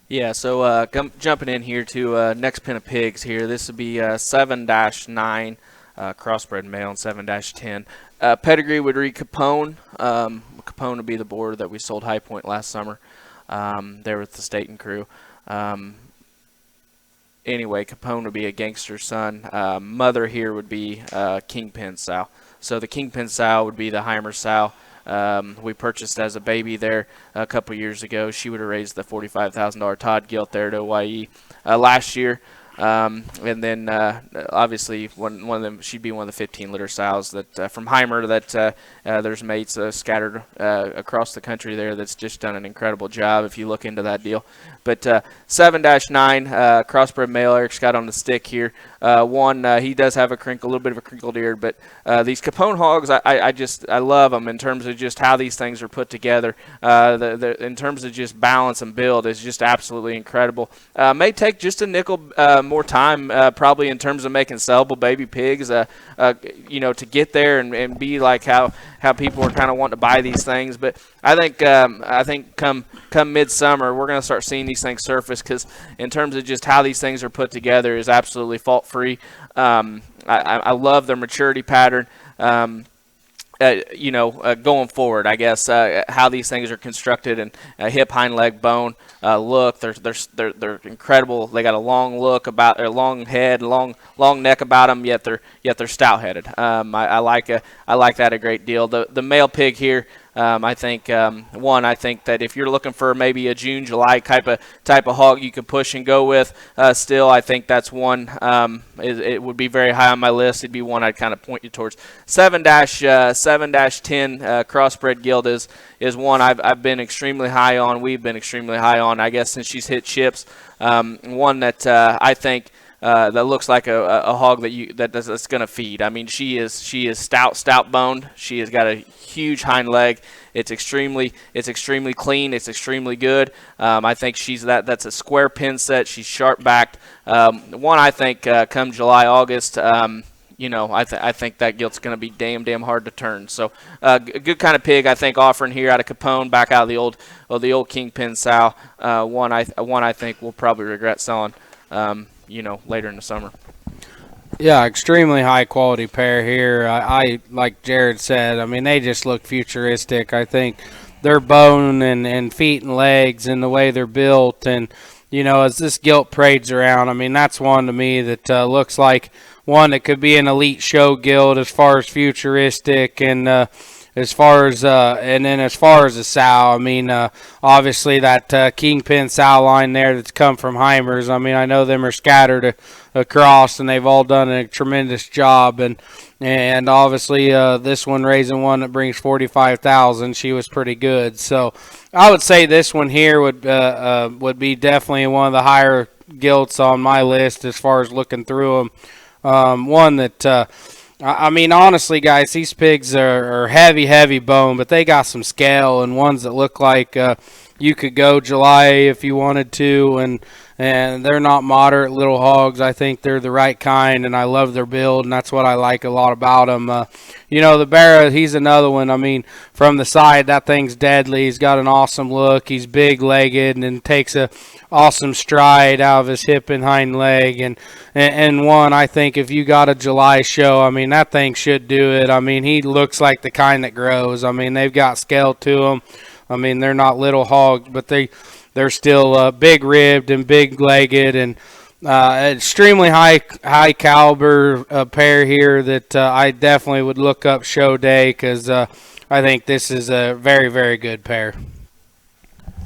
Yeah, so jumping in here to next pin of pigs here. This would be 7-9 crossbred male and 7-10. Pedigree would read Capone. Capone would be the boar that we sold High Point last summer there with the Staten crew. Anyway, Capone would be a gangster son. Mother here would be Kingpin sow. So the Kingpin sow would be the Heimer sow. We purchased as a baby there a couple years ago. She would have raised the $45,000 Todd gilt there to Hawaii last year. And then obviously one of them, she'd be one of the 15 litter sows that from Heimer that there's mates scattered across the country there that's just done an incredible job if you look into that deal. But 7-9 crossbred male, Eric's got on the stick here. He does have a little bit of a crinkled ear, but these Capone hogs, I love them in terms of just how these things are put together. In terms of just balance and build, is just absolutely incredible. May take just a nickel more time, probably in terms of making sellable baby pigs. To get there and be like how people are kind of wanting to buy these things. But I think come midsummer we're going to start seeing these things surface, because in terms of just how these things are put together is absolutely fault free. I love their maturity pattern. Going forward, I guess how these things are constructed, and hip, hind leg, bone, look, they're incredible. They got a long look about their long head, long neck about them, yet they're stout headed. I like that a great deal. The male pig here. I think that if you're looking for maybe a June, July type of hog you could push and go with, still I think that's one. It would be very high on my list. It'd be one I'd kind of point you towards. 7-10 crossbred gilt is one I've been extremely high on. We've been extremely high on, I guess, since she's hit chips. One that I think. That looks like a hog that's going to feed. I mean, she is stout boned. She has got a huge hind leg. It's extremely clean. It's extremely good. I think that's a square pin set. She's sharp backed. One I think come July, August. I think that gilt's going to be damn hard to turn. So a good kind of pig, I think, offering here out of Capone, back out of the old Kingpin sow. One I think we'll probably regret selling. Later in the summer. Yeah, extremely high quality pair here. I like Jared said, I mean, they just look futuristic. I think their bone and feet and legs and the way they're built, and as this gilt parades around, I mean, that's one to me that looks like one that could be an elite show gilt as far as futuristic, and as far as the sow, I mean, obviously that Kingpin sow line there that's come from Heimers. I mean, I know them are scattered across, and they've all done a tremendous job. And obviously this one raising one that brings 45,000, she was pretty good. So I would say this one here would be definitely one of the higher gilts on my list as far as looking through them. One that. I mean, honestly, guys, these pigs are heavy bone, but they got some scale, and ones that look like you could go July if you wanted to, and they're not moderate little hogs. I think they're the right kind, and I love their build, and that's what I like a lot about them. The Barra, he's another one. I mean, from the side, that thing's deadly. He's got an awesome look. He's big-legged and takes a awesome stride out of his hip and hind leg, and one, I think if you got a July show, I mean, that thing should do it. I mean, he looks like the kind that grows. I mean, they've got scale to them. I mean, they're not little hogs, but they're still big-ribbed and big-legged, and extremely high caliber pair here that I definitely would look up show day, because I think this is a very, very good pair.